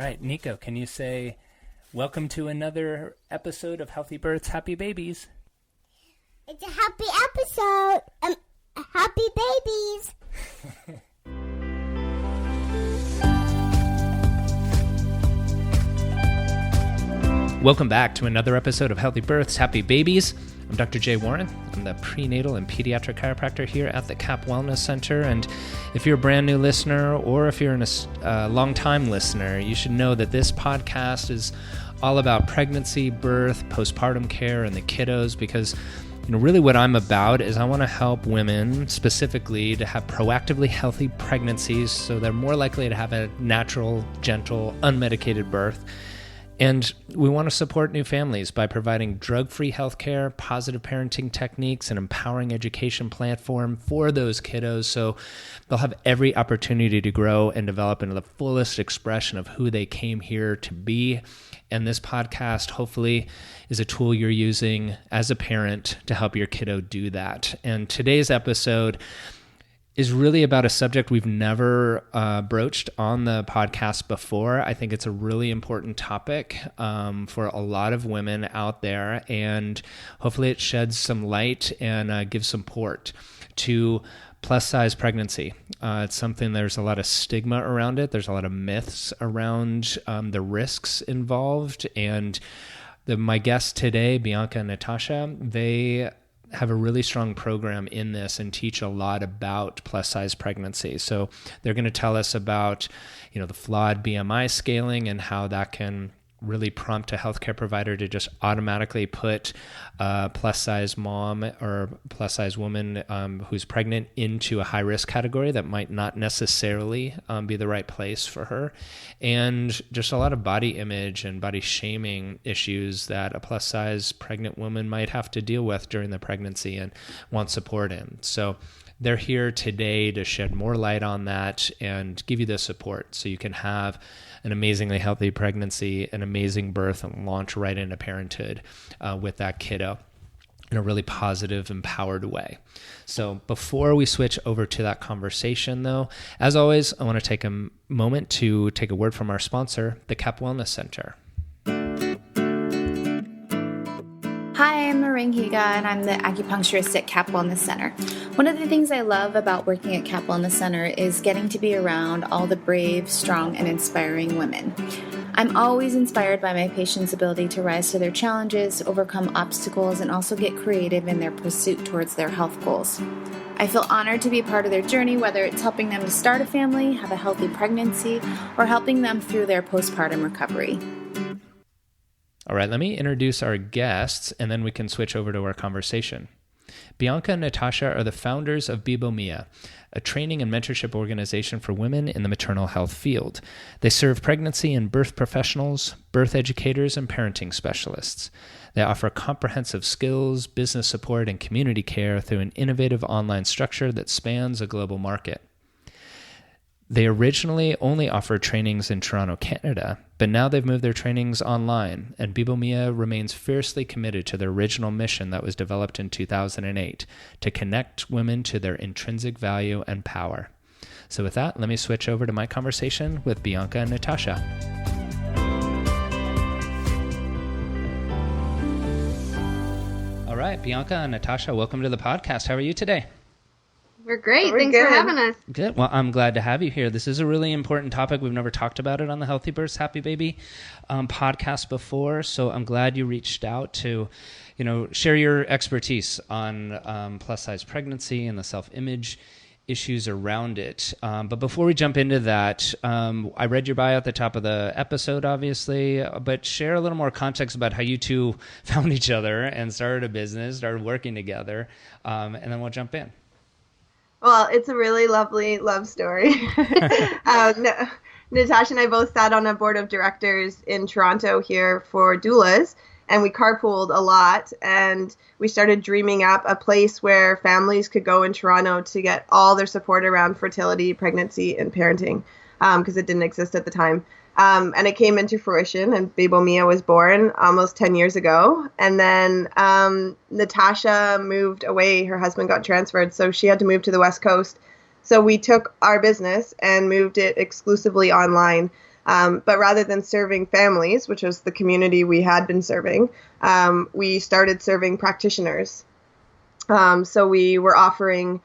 All right, Nico, can you say, welcome to another episode of Healthy Births, Happy Babies? It's a happy episode. Happy babies. Welcome back to another episode of Healthy Births, Happy Babies. I'm Dr. Jay Warren. I'm the prenatal and pediatric chiropractor here at the CAP Wellness Center. And if you're a brand new listener or if you're a long-time listener, you should know that this podcast is all about pregnancy, birth, postpartum care, and the kiddos, because really what I'm about is I want to help women specifically to have proactively healthy pregnancies so they're more likely to have a natural, gentle, unmedicated birth. And we want to support new families by providing drug-free healthcare, positive parenting techniques, and empowering education platform for those kiddos so they'll have every opportunity to grow and develop into the fullest expression of who they came here to be. And this podcast, hopefully, is a tool you're using as a parent to help your kiddo do that. And today's episode is really about a subject we've never broached on the podcast before. I think it's a really important topic for a lot of women out there, and hopefully it sheds some light and gives support to plus-size pregnancy. It's something, there's a lot of stigma around it. There's a lot of myths around the risks involved. And my guests today, Bianca and Natasha, they have a really strong program in this and teach a lot about plus-size pregnancy. So they're going to tell us about, the flawed BMI scaling and how that can really prompt a healthcare provider to just automatically put a plus-size mom or plus-size woman who's pregnant into a high-risk category that might not necessarily be the right place for her. And just a lot of body image and body shaming issues that a plus-size pregnant woman might have to deal with during the pregnancy and want support in. So they're here today to shed more light on that and give you the support so you can have an amazingly healthy pregnancy, an amazing birth, and launch right into parenthood with that kiddo in a really positive, empowered way. So before we switch over to that conversation, though, as always, I want to take a moment to take a word from our sponsor, the CAP Wellness Center. Hi, I'm Maureen Higa, and I'm the acupuncturist at CAP Wellness Center. One of the things I love about working at CAP Wellness Center is getting to be around all the brave, strong, and inspiring women. I'm always inspired by my patients' ability to rise to their challenges, overcome obstacles, and also get creative in their pursuit towards their health goals. I feel honored to be a part of their journey, whether it's helping them to start a family, have a healthy pregnancy, or helping them through their postpartum recovery. All right, let me introduce our guests, and then we can switch over to our conversation. Bianca and Natasha are the founders of Bebo Mia, a training and mentorship organization for women in the maternal health field. They serve pregnancy and birth professionals, birth educators, and parenting specialists. They offer comprehensive skills, business support, and community care through an innovative online structure that spans a global market. They originally only offered trainings in Toronto, Canada, but now they've moved their trainings online, and Bebo Mia remains fiercely committed to their original mission that was developed in 2008, to connect women to their intrinsic value and power. So with that, let me switch over to my conversation with Bianca and Natasha. All right, Bianca and Natasha, welcome to the podcast. How are you today? We're great. Thanks for having us. Good. Well, I'm glad to have you here. This is a really important topic. We've never talked about it on the Healthy Births, Happy Baby podcast before. So I'm glad you reached out to, share your expertise on plus-size pregnancy and the self-image issues around it. But before we jump into that, I read your bio at the top of the episode, obviously, but share a little more context about how you two found each other and started a business, started working together, and then we'll jump in. Well, it's a really lovely love story. Natasha and I both sat on a board of directors in Toronto here for doulas, and we carpooled a lot, and we started dreaming up a place where families could go in Toronto to get all their support around fertility, pregnancy, and parenting, because it didn't exist at the time. And it came into fruition, and Bebo Mia was born almost 10 years ago. And then Natasha moved away. Her husband got transferred, so she had to move to the West Coast. So we took our business and moved it exclusively online. But rather than serving families, which was the community we had been serving, we started serving practitioners. So we were offering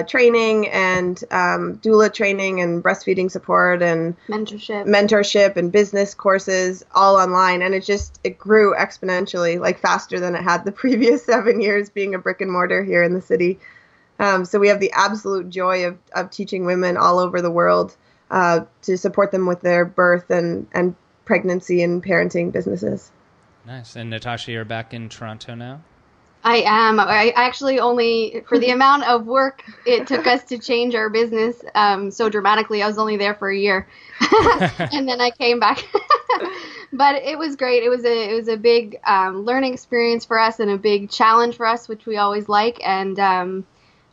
training and doula training and breastfeeding support and mentorship and business courses all online. And it grew exponentially, like faster than it had the previous 7 years being a brick and mortar here in the city. So we have the absolute joy of teaching women all over the world to support them with their birth and pregnancy and parenting businesses. Nice. And Natasha, you're back in Toronto now? I am. I actually only, for the amount of work it took us to change our business so dramatically, I was only there for a year. And then I came back. But it was great. It was a big learning experience for us and a big challenge for us, which we always like. And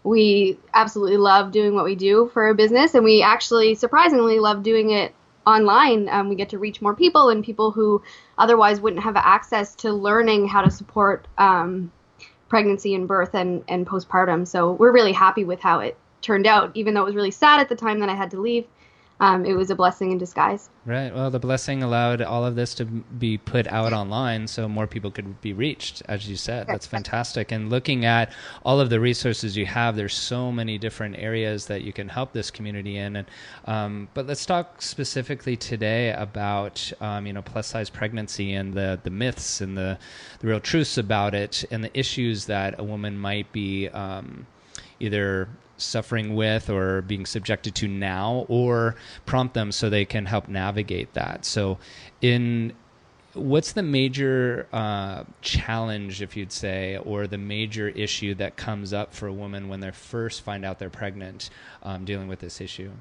we absolutely love doing what we do for a business. And we actually surprisingly love doing it online. We get to reach more people and people who otherwise wouldn't have access to learning how to support pregnancy and birth and postpartum. So we're really happy with how it turned out, even though it was really sad at the time that I had to leave. It was a blessing in disguise. Right. Well, the blessing allowed all of this to be put out online so more people could be reached, as you said. That's fantastic. And looking at all of the resources you have, there's so many different areas that you can help this community in. And but let's talk specifically today about plus size pregnancy and the myths and the real truths about it and the issues that a woman might be either suffering with or being subjected to now, or prompt them so they can help navigate that. So what's the major challenge, if you'd say, or the major issue that comes up for a woman when they first find out they're pregnant, dealing with this issue?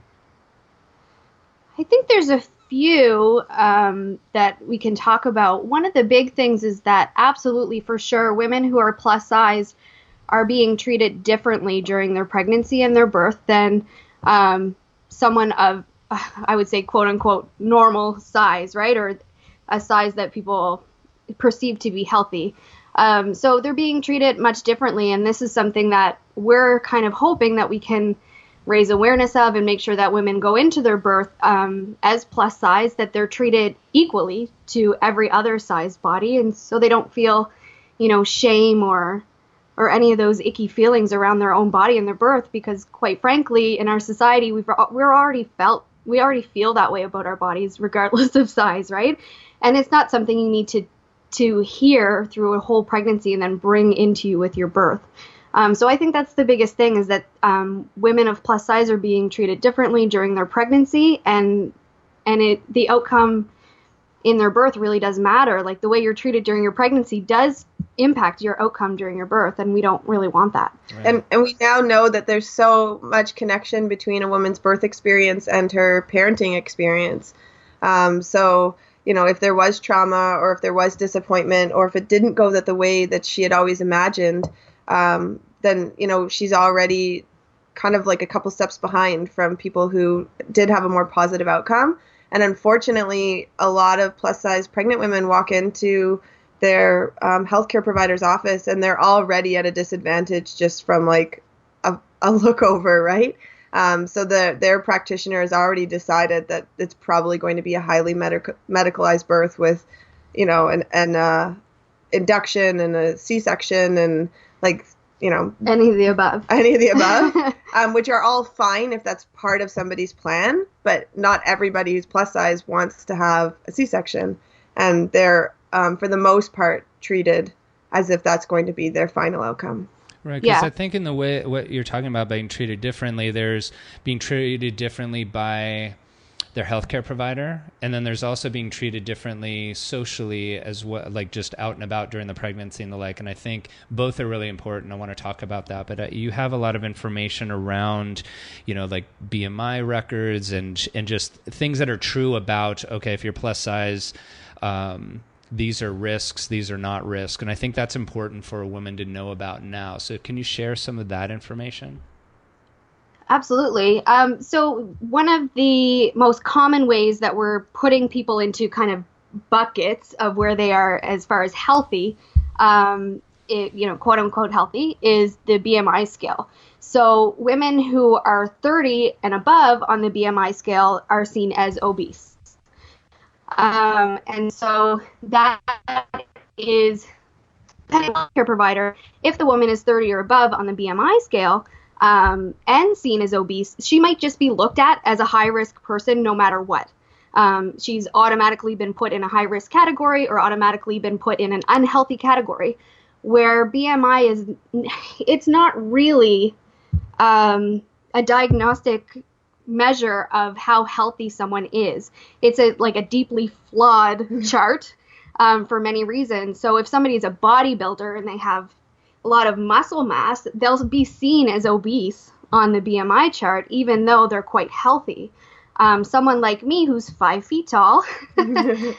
I think there's a few that we can talk about. One of the big things is that absolutely for sure women who are plus size are being treated differently during their pregnancy and their birth than someone of, I would say, quote unquote, normal size, right? Or a size that people perceive to be healthy. So they're being treated much differently. And this is something that we're kind of hoping that we can raise awareness of and make sure that women go into their birth as plus size, that they're treated equally to every other size body. And so they don't feel, shame or any of those icky feelings around their own body and their birth, because quite frankly, in our society, we already feel that way about our bodies, regardless of size, right? And it's not something you need to hear through a whole pregnancy and then bring into you with your birth. So I think that's the biggest thing, is that women of plus size are being treated differently during their pregnancy, and the outcome in their birth really does matter. Like the way you're treated during your pregnancy does impact your outcome during your birth, and we don't really want that. Right. And we now know that there's so much connection between a woman's birth experience and her parenting experience. So, if there was trauma or if there was disappointment or if it didn't go the way that she had always imagined, then, she's already kind of like a couple steps behind from people who did have a more positive outcome. And unfortunately, a lot of plus size pregnant women walk into their healthcare provider's office and they're already at a disadvantage just from like a look over, right? So their practitioner has already decided that it's probably going to be a highly medicalized birth with, an induction and a C-section and any of the above, which are all fine if that's part of somebody's plan, but not everybody who's plus size wants to have a C-section, and they're for the most part treated as if that's going to be their final outcome. Right, because I think in the way what you're talking about being treated differently, there's being treated differently by their healthcare provider, and then there's also being treated differently socially as well, like just out and about during the pregnancy and the like. And I think both are really important. I want to talk about that, but you have a lot of information around, like BMI records and just things that are true about, okay, if you're plus size, these are risks, these are not risks. And I think that's important for a woman to know about now. So can you share some of that information? Absolutely. So one of the most common ways that we're putting people into kind of buckets of where they are as far as healthy, quote unquote healthy, is the BMI scale. So women who are 30 and above on the BMI scale are seen as obese. And so that is, depending on the care provider, if the woman is 30 or above on the BMI scale and seen as obese, she might just be looked at as a high-risk person no matter what. She's automatically been put in a high-risk category or automatically been put in an unhealthy category, where BMI is, it's not really a diagnostic measure of how healthy someone is. It's like a deeply flawed chart for many reasons. So if somebody is a bodybuilder and they have a lot of muscle mass, they'll be seen as obese on the BMI chart, even though they're quite healthy. Someone like me who's 5 feet tall, and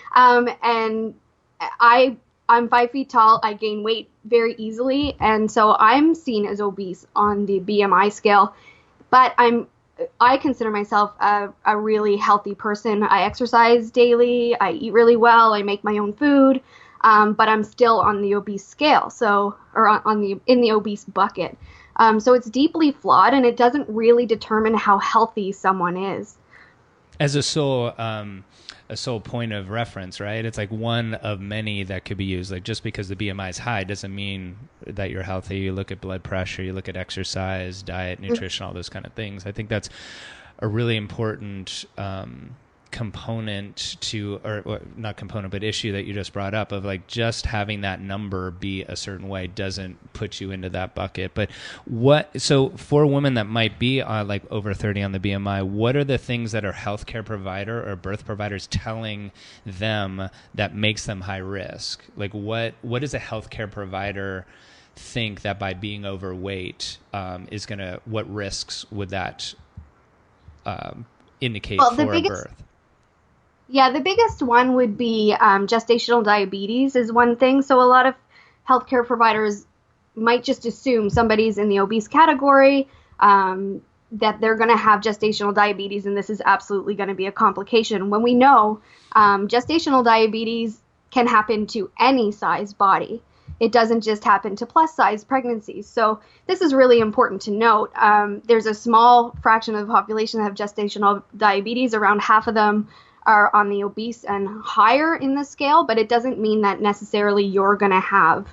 I'm 5 feet tall, I gain weight very easily, and so I'm seen as obese on the BMI scale, but I consider myself a really healthy person. I exercise daily, I eat really well, I make my own food, but I'm still on the obese scale, in the obese bucket. So it's deeply flawed, and it doesn't really determine how healthy someone is. As a sole point of reference, right? It's like one of many that could be used. Like just because the BMI is high doesn't mean that you're healthy. You look at blood pressure, you look at exercise, diet, nutrition, all those kind of things. I think that's a really important component to, or not component, but issue that you just brought up of like just having that number be a certain way doesn't put you into that bucket. But so for women that might be like over 30 on the BMI, what are the things that our healthcare provider or birth providers telling them that makes them high risk? Like what does a healthcare provider think that by being overweight what risks would that indicate for a birth? Yeah, the biggest one would be gestational diabetes is one thing. So a lot of healthcare providers might just assume somebody's in the obese category, that they're going to have gestational diabetes, and this is absolutely going to be a complication. When we know gestational diabetes can happen to any size body. It doesn't just happen to plus size pregnancies. So this is really important to note. There's a small fraction of the population that have gestational diabetes. Around half of them are on the obese and higher in the scale, but it doesn't mean that necessarily you're going to have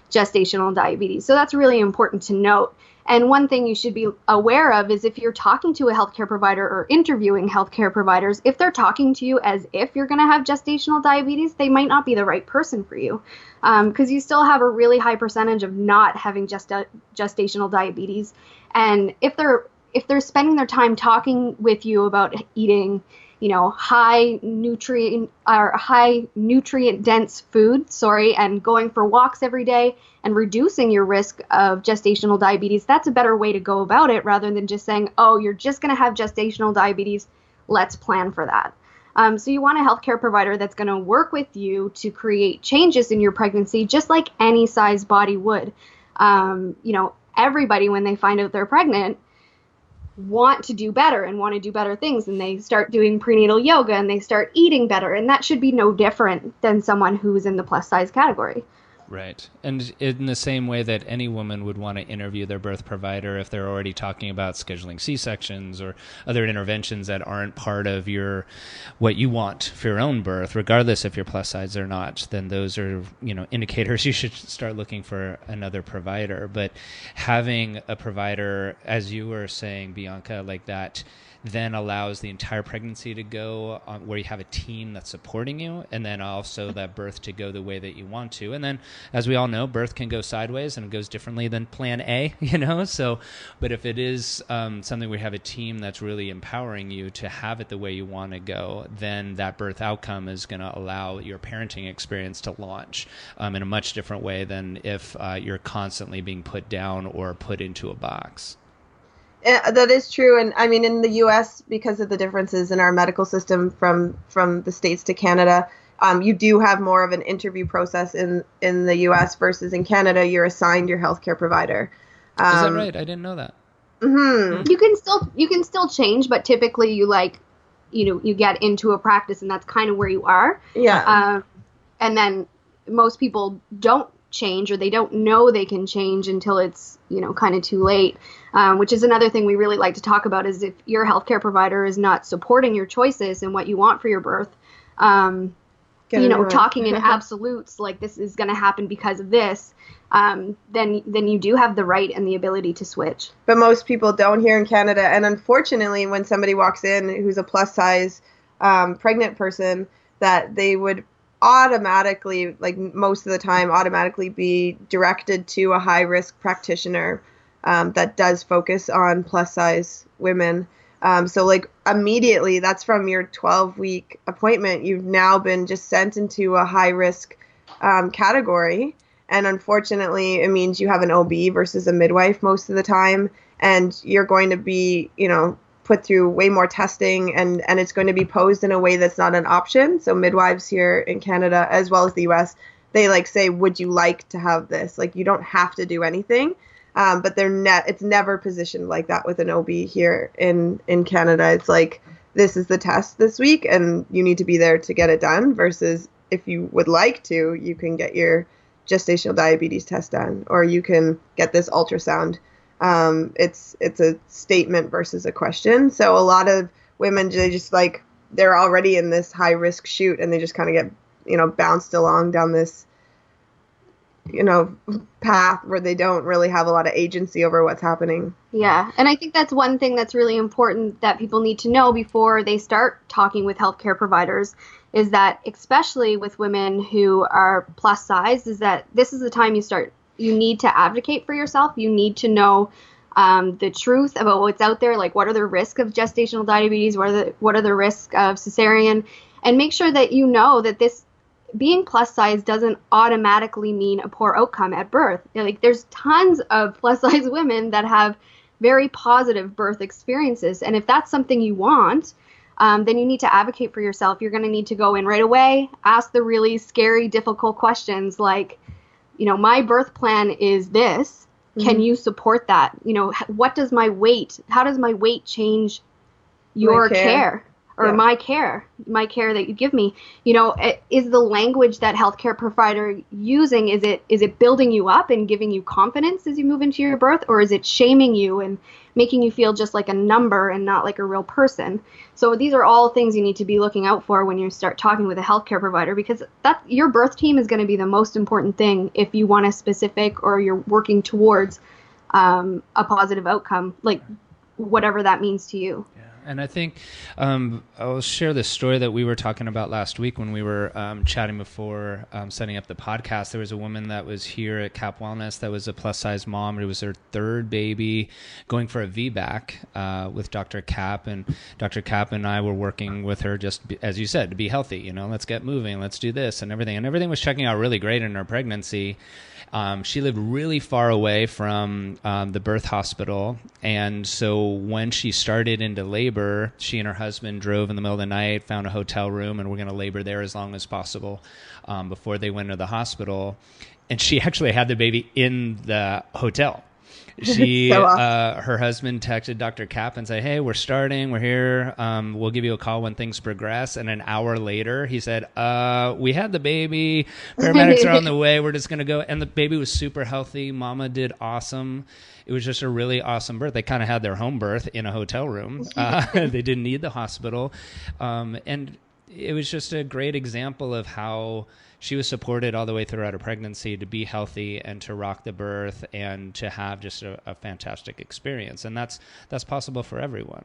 gestational diabetes. So that's really important to note. And one thing you should be aware of is if you're talking to a healthcare provider or interviewing healthcare providers, if they're talking to you as if you're going to have gestational diabetes, they might not be the right person for you, because you still have a really high percentage of not having gestational diabetes. And if they're spending their time talking with you about eating high nutrient dense food, and going for walks every day and reducing your risk of gestational diabetes, that's a better way to go about it rather than just saying, oh, you're just going to have gestational diabetes, let's plan for that. So you want a healthcare provider that's going to work with you to create changes in your pregnancy, just like any size body would. Everybody, when they find out they're pregnant, want to do better and want to do better things, and they start doing prenatal yoga and they start eating better, and that should be no different than someone who's in the plus size category. Right. And in the same way that any woman would want to interview their birth provider if they're already talking about scheduling C-sections or other interventions that aren't part of what you want for your own birth, regardless if you're plus size or not, then those are, indicators you should start looking for another provider. But having a provider, as you were saying, Bianca, like that, then allows the entire pregnancy to go on, where you have a team that's supporting you, and then also that birth to go the way that you want to. And then, as we all know, birth can go sideways and it goes differently than plan A, so, but if it is something where you have a team that's really empowering you to have it the way you want to go, then that birth outcome is going to allow your parenting experience to launch in a much different way than if you're constantly being put down or put into a box. That is true. And I mean, in the U.S., because of the differences in our medical system from the States to Canada, you do have more of an interview process in the U.S. versus in Canada, you're assigned your healthcare provider. Is that right? I didn't know that. Mm-hmm. You can still change, but typically you get into a practice and that's kind of where you are. Yeah. And then most people don't change, or they don't know they can change until it's kind of too late, which is another thing we really like to talk about, is if your healthcare provider is not supporting your choices and what you want for your birth, talking in absolutes, like this is going to happen because of this, then you do have the right and the ability to switch. But most people don't here in Canada. And unfortunately, when somebody walks in who's a plus size pregnant person, that they would automatically, like most of the time, automatically be directed to a high risk practitioner that does focus on plus size women. So like immediately, that's from your 12-week appointment, you've now been just sent into a high risk category. And unfortunately, it means you have an OB versus a midwife most of the time. And you're going to be, put through way more testing, and it's going to be posed in a way that's not an option. So midwives here in Canada, as well as the US, they like say, would you like to have this? Like, you don't have to do anything. But it's never positioned like that with an OB here in Canada. It's like, this is the test this week and you need to be there to get it done, versus if you would like to, you can get your gestational diabetes test done, or you can get this ultrasound. It's a statement versus a question. So a lot of women, they just like, they're already in this high risk chute and they just kind of get, bounced along down this, path where they don't really have a lot of agency over what's happening. Yeah. And I think that's one thing that's really important that people need to know before they start talking with healthcare providers, is that especially with women who are plus size, is that this is the time you need to advocate for yourself. You need to know the truth about what's out there. Like, what are the risks of gestational diabetes? What are the risks of cesarean? And make sure that you know that this being plus size doesn't automatically mean a poor outcome at birth. Like, there's tons of plus size women that have very positive birth experiences. And if that's something you want, then you need to advocate for yourself. You're going to need to go in right away, ask the really scary, difficult questions like, my birth plan is this. Can you support that? How does my weight change your care? Or my care that you give me? Is the language that healthcare provider using, is it building you up and giving you confidence as you move into your birth, or is it shaming you and making you feel just like a number and not like a real person? So these are all things you need to be looking out for when you start talking with a healthcare provider, because your birth team is going to be the most important thing if you want a specific, or you're working towards a positive outcome, like whatever that means to you. Yeah. And I think I'll share this story that we were talking about last week when we were chatting before setting up the podcast. There was a woman that was here at Cap Wellness that was a plus-size mom. It was her third baby, going for a VBAC with Dr. Cap. And Dr. Cap and I were working with her just, as you said, to be healthy. Let's get moving, let's do this and everything. And everything was checking out really great in her pregnancy. She lived really far away from the birth hospital. And so when she started into labor, she and her husband drove in the middle of the night, found a hotel room, and were going to labor there as long as possible before they went to the hospital. And she actually had the baby in the hotel. So awesome. Her husband texted Dr. Cap and said, "Hey, we're starting. We're here. We'll give you a call when things progress." And an hour later, he said, "We had the baby. Paramedics are on the way. We're just going to go." And the baby was super healthy. Mama did awesome. It was just a really awesome birth. They kind of had their home birth in a hotel room. They didn't need the hospital. And it was just a great example of how she was supported all the way throughout her pregnancy to be healthy and to rock the birth and to have just a fantastic experience. And that's possible for everyone.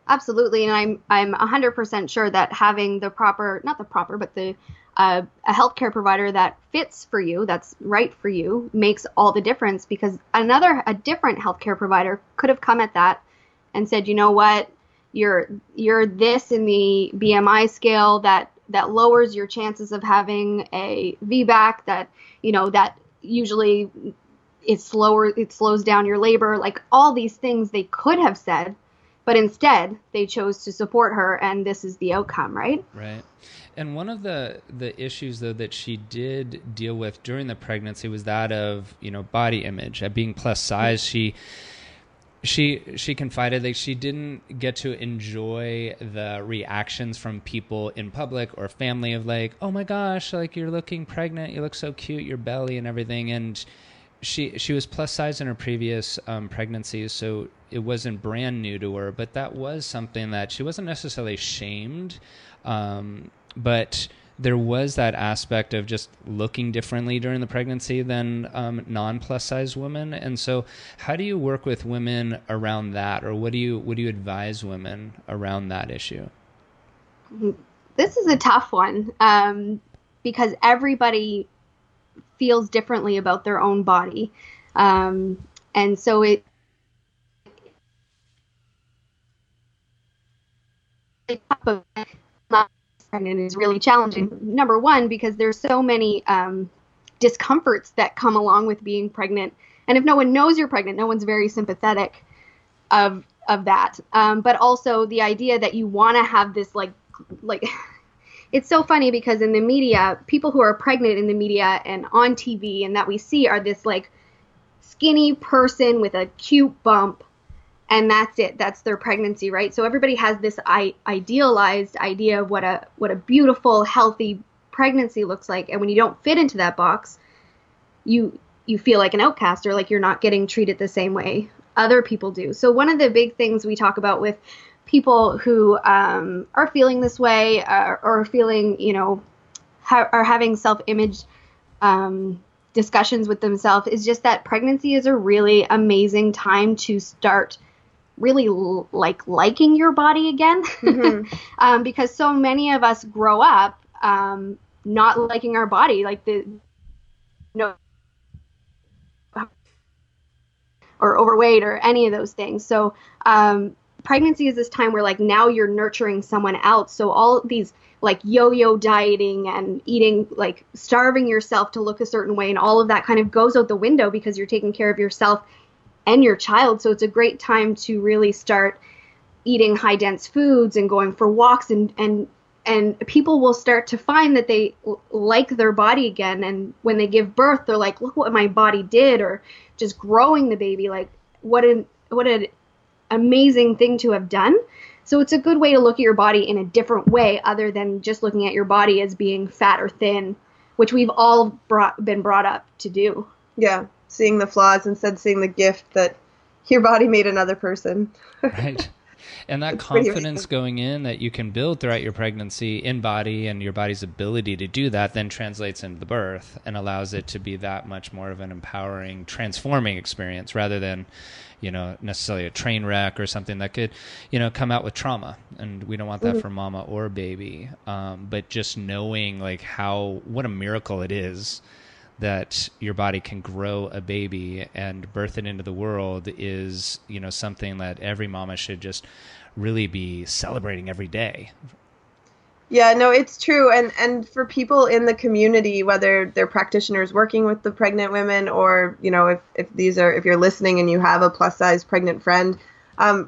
Absolutely. And I'm 100% sure that having a healthcare provider that fits for you, that's right for you, makes all the difference, because a different healthcare provider could have come at that and said, you know what, you're this in the BMI scale that lowers your chances of having a VBAC, that usually it's slower, it slows down your labor, like all these things they could have said, but instead they chose to support her, and this is the outcome, right? Right. And one of the issues, though, that she did deal with during the pregnancy was that of, body image. At being plus size, she confided that she didn't get to enjoy the reactions from people in public or family of like, "Oh my gosh, like you're looking pregnant, you look so cute, your belly and everything." And she was plus size in her previous pregnancies, so it wasn't brand new to her, but that was something that she wasn't necessarily shamed But there was that aspect of just looking differently during the pregnancy than non-plus size women. And so how do you work with women around that? Or what do you advise women around that issue? This is a tough one because everybody feels differently about their own body. And so pregnant is really challenging. Number one, because there's so many discomforts that come along with being pregnant. And if no one knows you're pregnant, no one's very sympathetic of that. But also the idea that you want to have this like it's so funny because in the media, people who are pregnant in the media and on TV and that we see are this like skinny person with a cute bump. And that's it. That's their pregnancy, right? So everybody has this idealized idea of what a beautiful, healthy pregnancy looks like. And when you don't fit into that box, you feel like an outcast or like you're not getting treated the same way other people do. So one of the big things we talk about with people who are feeling this way or feeling, are having self-image discussions with themselves is just that pregnancy is a really amazing time to start really liking your body again. Mm-hmm. Because so many of us grow up not liking our body, like or overweight or any of those things. So pregnancy is this time where like now you're nurturing someone else. So all these like yo-yo dieting and eating, like starving yourself to look a certain way and all of that kind of goes out the window because you're taking care of yourself and your child. So it's a great time to really start eating high dense foods and going for walks and people will start to find that they like their body again. And when they give birth, they're like, look what my body did, or just growing the baby. Like what an amazing thing to have done. So it's a good way to look at your body in a different way other than just looking at your body as being fat or thin, which we've all been brought up to do. Yeah. Seeing the flaws instead of seeing the gift that your body made another person. Right. And that confidence going in that you can build throughout your pregnancy in body and your body's ability to do that then translates into the birth and allows it to be that much more of an empowering, transforming experience rather than, necessarily a train wreck or something that could, come out with trauma. And we don't want that for mama or baby. But just knowing like what a miracle it is that your body can grow a baby and birth it into the world is, something that every mama should just really be celebrating every day. Yeah, no, it's true. And for people in the community, whether they're practitioners working with the pregnant women or, if you're listening and you have a plus size pregnant friend,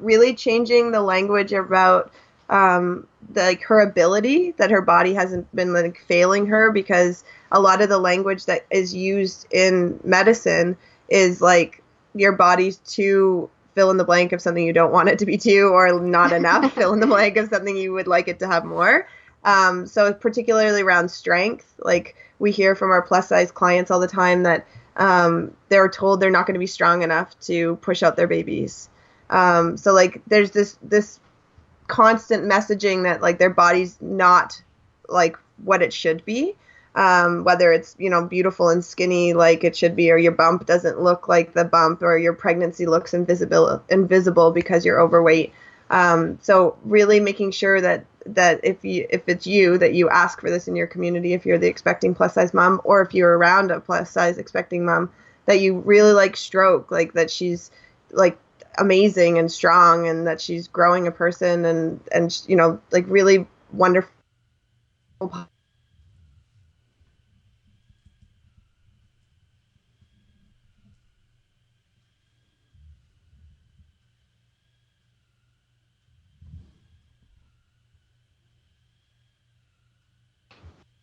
really changing the language about her ability, that her body hasn't been failing her, because a lot of the language that is used in medicine is like your body's too fill in the blank of something you don't want it to be too, or not enough fill in the blank of something you would like it to have more. So particularly around strength, like we hear from our plus size clients all the time that they're told they're not going to be strong enough to push out their babies. So like there's this constant messaging that like their body's not like what it should be, whether it's beautiful and skinny like it should be, or your bump doesn't look like the bump, or your pregnancy looks invisible because you're overweight. So really making sure that if it's you, that you ask for this in your community, if you're the expecting plus size mom, or if you're around a plus size expecting mom, that you really stroke, like that she's like amazing and strong and that she's growing a person and really wonderful.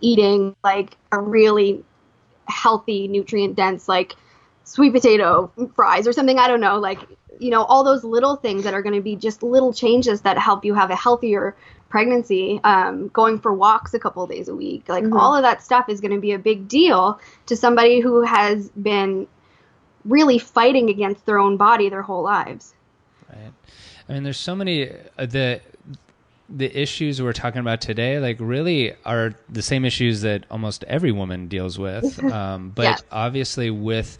Eating like a really healthy, nutrient dense, like sweet potato fries or something. I don't know, all those little things that are going to be just little changes that help you have a healthier pregnancy, going for walks a couple of days a week, all of that stuff is going to be a big deal to somebody who has been really fighting against their own body their whole lives. Right. I mean, there's so many, the issues we're talking about today, like really are the same issues that almost every woman deals with. But Yes. obviously with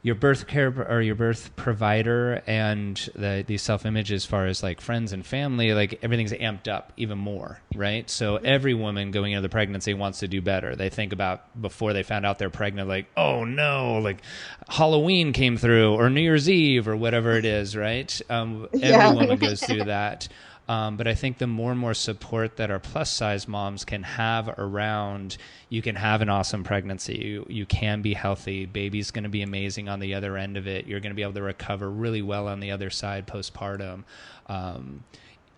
your birth care or your birth provider and the self-image as far as like friends and family, like everything's amped up even more, right? So every woman going into the pregnancy wants to do better. They think about before they found out they're pregnant, like, oh no, like Halloween came through or New Year's Eve or whatever it is, right? Every woman goes through that. But I think the more and more support that our plus size moms can have around, you can have an awesome pregnancy. You can be healthy. Baby's going to be amazing on the other end of it. You're going to be able to recover really well on the other side postpartum.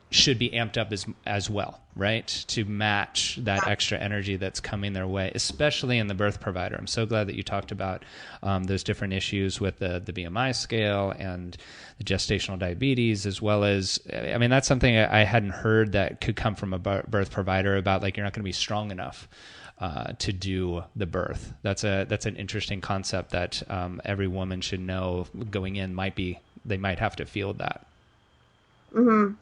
Should be amped up as well, right? To match that extra energy that's coming their way, especially in the birth provider. I'm so glad that you talked about those different issues with the BMI scale and the gestational diabetes, as well as, I mean, that's something I hadn't heard that could come from a birth provider about, like, you're not going to be strong enough to do the birth. That's an interesting concept that every woman should know going in. They might have to feel that. Mm-hmm.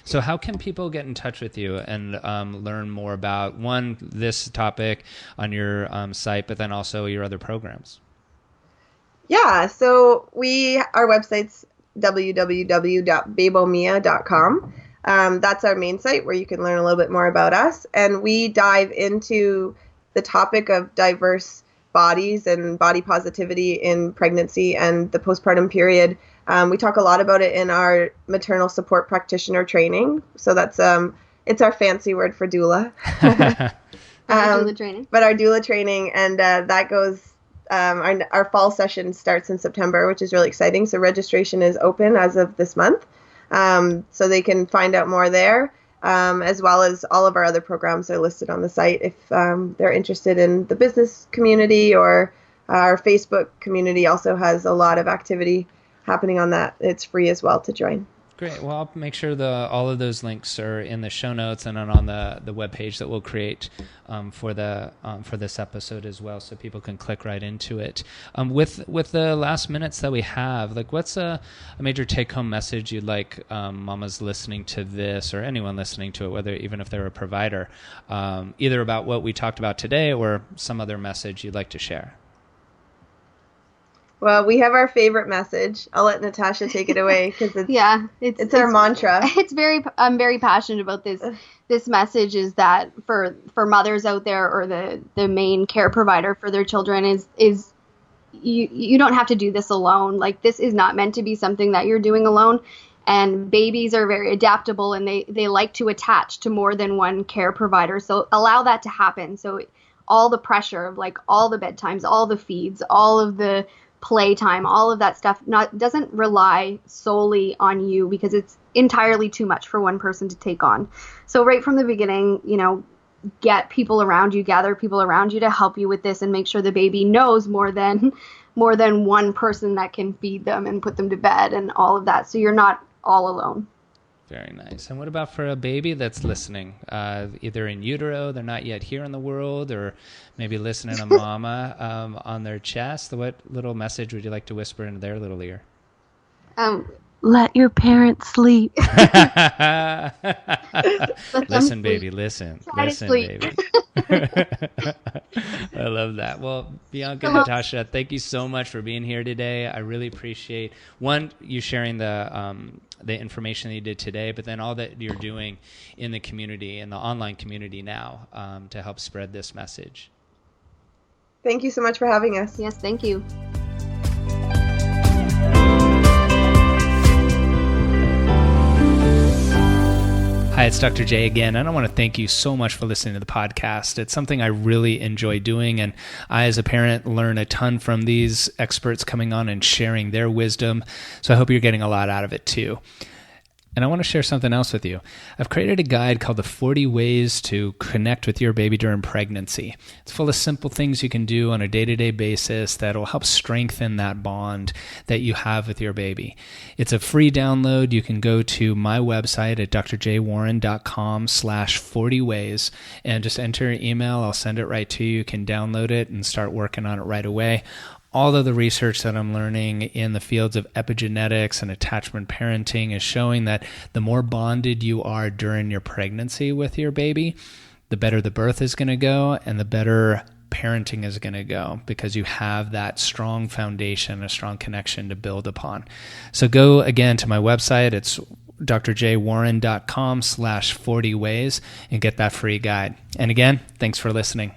So how can people get in touch with you and learn more about, one, this topic on your site, but then also your other programs? Yeah, so our website's www.bebomia.com. That's our main site where you can learn a little bit more about us. And we dive into the topic of diverse bodies and body positivity in pregnancy and the postpartum period. We talk a lot about it in our maternal support practitioner training. So that's it's our fancy word for doula. Doula training. But our doula training, and that goes. Our fall session starts in September, which is really exciting. So registration is open as of this month, so they can find out more there, as well as all of our other programs are listed on the site if they're interested in the business community, or our Facebook community also has a lot of activity happening on that. It's free as well to join. Great. Well, I'll make sure all of those links are in the show notes and on the webpage that we'll create for this episode as well, so people can click right into it. With the last minutes that we have, like, what's a major take-home message you'd like mamas listening to this, or anyone listening to it, even if they're a provider, either about what we talked about today or some other message you'd like to share? Well, we have our favorite message. I'll let Natasha take it away because it's our mantra. I'm very passionate about this. This message is that for mothers out there, or the main care provider for their children, is you don't have to do this alone. Like, this is not meant to be something that you're doing alone. And babies are very adaptable, and they like to attach to more than one care provider. So allow that to happen. So all the pressure of, like, all the bedtimes, all the feeds, all of the playtime, all of that stuff doesn't rely solely on you, because it's entirely too much for one person to take on. So right from the beginning, get people around you, gather people around you to help you with this, and make sure the baby knows more than one person that can feed them and put them to bed and all of that. So you're not all alone. Very nice. And what about for a baby that's listening, either in utero, they're not yet here in the world, or maybe listening to mama on their chest? What little message would you like to whisper into their little ear? Let your parents sleep. Listen, baby, listen. Try Listen, to sleep. baby. I love that. Well, Bianca and Natasha, thank you so much for being here today. I really appreciate, one, you sharing the information that you did today, but then all that you're doing in the community, in the online community now, to help spread this message. Thank you so much for having us. Yes, thank you. Hi, it's Dr. J again, and I want to thank you so much for listening to the podcast. It's something I really enjoy doing, and I, as a parent, learn a ton from these experts coming on and sharing their wisdom, so I hope you're getting a lot out of it too. And I want to share something else with you. I've created a guide called the 40 Ways to Connect with Your Baby During Pregnancy. It's full of simple things you can do on a day-to-day basis that will help strengthen that bond that you have with your baby. It's a free download. You can go to my website at drjwarren.com/40ways and just enter your email. I'll send it right to you. You can download it and start working on it right away. all of the research that I'm learning in the fields of epigenetics and attachment parenting is showing that the more bonded you are during your pregnancy with your baby, the better the birth is going to go and the better parenting is going to go, because you have that strong foundation, a strong connection to build upon. So go again to my website. It's drjwarren.com/40 ways and get that free guide. And again, thanks for listening.